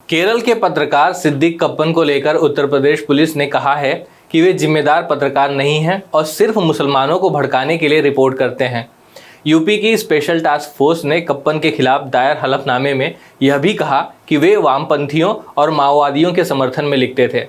केरल के पत्रकार सिद्दीक कप्पन को लेकर उत्तर प्रदेश पुलिस ने कहा है कि वे जिम्मेदार पत्रकार नहीं हैं और सिर्फ मुसलमानों को भड़काने के लिए रिपोर्ट करते हैं। यूपी की स्पेशल टास्क फोर्स ने कप्पन के खिलाफ दायर हलफनामे में यह भी कहा कि वे वामपंथियों और माओवादियों के समर्थन में लिखते थे।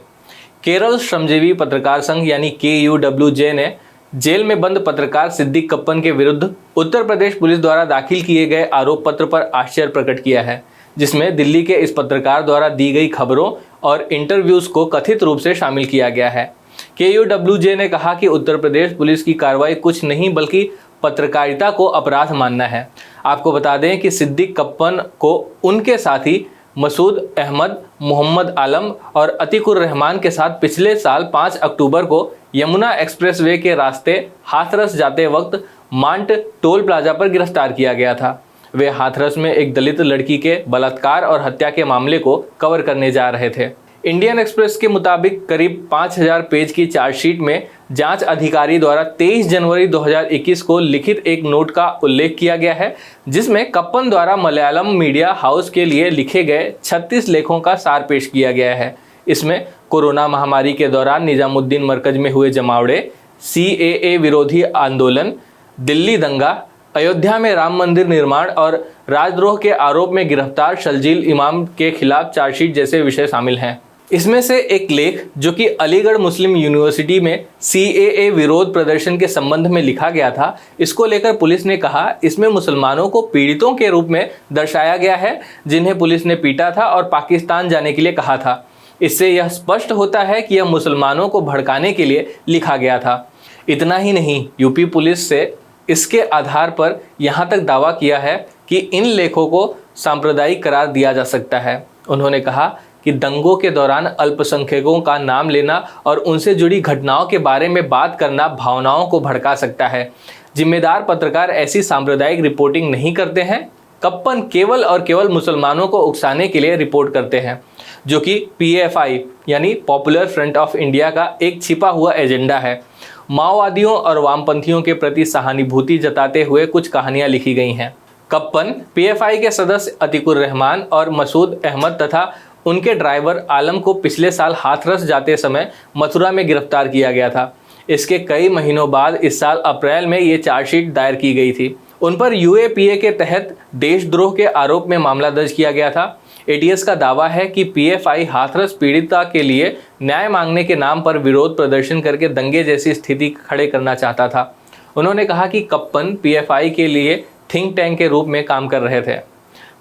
केरल श्रमजीवी पत्रकार संघ यानी KUWJ ने जेल में बंद पत्रकार सिद्दीक कप्पन के विरुद्ध उत्तर प्रदेश पुलिस द्वारा दाखिल किए गए आरोप पत्र पर आश्चर्य प्रकट किया है, जिसमें दिल्ली के इस पत्रकार द्वारा दी गई खबरों और इंटरव्यूज को कथित रूप से शामिल किया गया है। KUWJ ने कहा कि उत्तर प्रदेश पुलिस की कार्रवाई कुछ नहीं बल्कि पत्रकारिता को अपराध मानना है। आपको बता दें कि सिद्दीक कप्पन को उनके साथी मसूद अहमद, मोहम्मद आलम और अतीकुर रहमान के साथ पिछले साल 5 अक्टूबर को यमुना एक्सप्रेसवे के रास्ते हाथरस जाते वक्त मांट टोल प्लाजा पर गिरफ्तार किया गया था। वे हाथरस में एक दलित लड़की के बलात्कार और हत्या के मामले को कवर करने जा रहे थे। इंडियन एक्सप्रेस के मुताबिक करीब 5000 पेज की चार्जशीट में जांच अधिकारी द्वारा 23 जनवरी 2021 को लिखित एक नोट का उल्लेख किया गया है, जिसमें कप्पन द्वारा मलयालम मीडिया हाउस के लिए लिखे गए 36 लेखों का सार पेश किया गया है। इसमें कोरोना महामारी के दौरान निजामुद्दीन मरकज में हुए जमावड़े, CAA विरोधी आंदोलन, दिल्ली दंगा, अयोध्या में राम मंदिर निर्माण और राजद्रोह के आरोप में गिरफ्तार शर्जील इमाम के खिलाफ चार्जशीट जैसे विषय शामिल हैं। इसमें से एक लेख जो कि अलीगढ़ मुस्लिम यूनिवर्सिटी में CAA विरोध प्रदर्शन के संबंध में लिखा गया था, इसको लेकर पुलिस ने कहा इसमें मुसलमानों को पीड़ितों के रूप में दर्शाया गया है, जिन्हें पुलिस ने पीटा था और पाकिस्तान जाने के लिए कहा था। इससे यह स्पष्ट होता है कि यह मुसलमानों को भड़काने के लिए लिखा गया था। इतना ही नहीं, यूपी पुलिस से इसके आधार पर यहाँ तक दावा किया है कि इन लेखों को सांप्रदायिक करार दिया जा सकता है। उन्होंने कहा कि दंगों के दौरान अल्पसंख्यकों का नाम लेना और उनसे जुड़ी घटनाओं के बारे में बात करना भावनाओं को भड़का सकता है। जिम्मेदार पत्रकार ऐसी सांप्रदायिक रिपोर्टिंग नहीं करते हैं। कप्पन केवल और केवल मुसलमानों को उकसाने के लिए रिपोर्ट करते हैं, जो कि PFI यानी पॉपुलर फ्रंट ऑफ इंडिया का एक छिपा हुआ एजेंडा है। माओवादियों और वामपंथियों के प्रति सहानुभूति जताते हुए कुछ कहानियां लिखी गई हैं। कप्पन, PFI के सदस्य अतीकुर रहमान और मसूद अहमद तथा उनके ड्राइवर आलम को पिछले साल हाथरस जाते समय मथुरा में गिरफ्तार किया गया था। इसके कई महीनों बाद इस साल अप्रैल में ये चार्जशीट दायर की गई थी। उन पर UAPA के तहत देशद्रोह के आरोप में मामला दर्ज किया गया था। ATS का दावा है कि PFI हाथरस पीड़िता के लिए न्याय मांगने के नाम पर विरोध प्रदर्शन करके दंगे जैसी स्थिति खड़े करना चाहता था। उन्होंने कहा कि कप्पन PFI के लिए थिंक टैंक के रूप में काम कर रहे थे।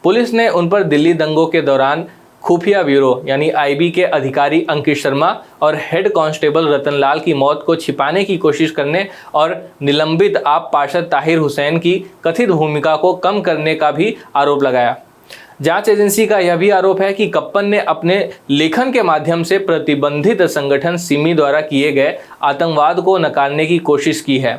पुलिस ने उन पर दिल्ली दंगों के दौरान खुफिया ब्यूरो यानी IB के अधिकारी अंकित शर्मा और हेड कांस्टेबल रतनलाल की मौत को छिपाने की कोशिश करने और निलंबित आप पार्षद ताहिर हुसैन की कथित भूमिका को कम करने का भी आरोप लगाया। जांच एजेंसी का यह भी आरोप है कि कप्पन ने अपने लेखन के माध्यम से प्रतिबंधित संगठन सिमी द्वारा किए गए आतंकवाद को नकारने की कोशिश की है।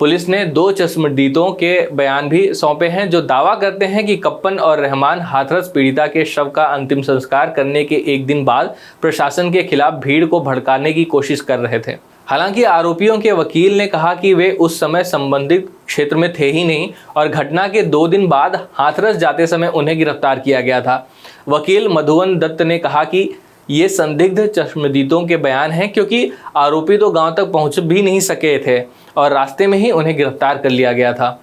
पुलिस ने 2 चश्मदीदों के बयान भी सौंपे हैं, जो दावा करते हैं कि कप्पन और रहमान हाथरस पीड़िता के शव का अंतिम संस्कार करने के एक दिन बाद प्रशासन के खिलाफ भीड़ को भड़काने की कोशिश कर रहे थे। हालांकि आरोपियों के वकील ने कहा कि वे उस समय संबंधित क्षेत्र में थे ही नहीं और घटना के 2 दिन बाद हाथरस जाते समय उन्हें गिरफ्तार किया गया था। वकील मधुवन दत्त ने कहा कि ये संदिग्ध चश्मदीदों के बयान हैं, क्योंकि आरोपी तो गांव तक पहुंच भी नहीं सके थे और रास्ते में ही उन्हें गिरफ्तार कर लिया गया था।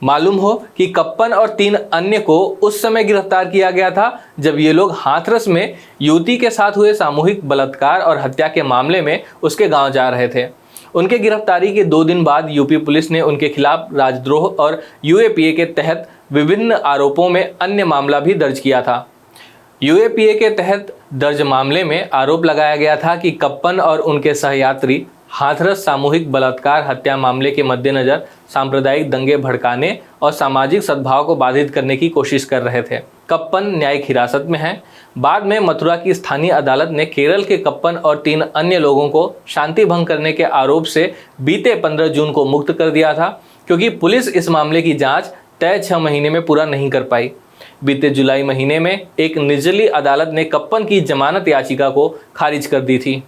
मालूम हो कि कप्पन और 3 अन्य को उस समय गिरफ्तार किया गया था जब ये लोग हाथरस में युवती के साथ हुए सामूहिक बलात्कार और हत्या के मामले में उसके गांव जा रहे थे। उनके गिरफ्तारी के 2 दिन बाद यूपी पुलिस ने उनके खिलाफ राजद्रोह और UAPA के तहत विभिन्न आरोपों में अन्य मामला भी दर्ज किया था। UAPA के तहत दर्ज मामले में आरोप लगाया गया था कि कप्पन और उनके सहयात्री हाथरस सामूहिक बलात्कार हत्या मामले के मद्देनजर सांप्रदायिक दंगे भड़काने और सामाजिक सद्भाव को बाधित करने की कोशिश कर रहे थे। कप्पन न्यायिक हिरासत में हैं। बाद में मथुरा की स्थानीय अदालत ने केरल के कप्पन और 3 अन्य लोगों को शांति भंग करने के आरोप से बीते 15 जून को मुक्त कर दिया था, क्योंकि पुलिस इस मामले की जाँच तय 6 महीने में पूरा नहीं कर पाई। बीते जुलाई महीने में एक निचली अदालत ने कप्पन की जमानत याचिका को खारिज कर दी थी।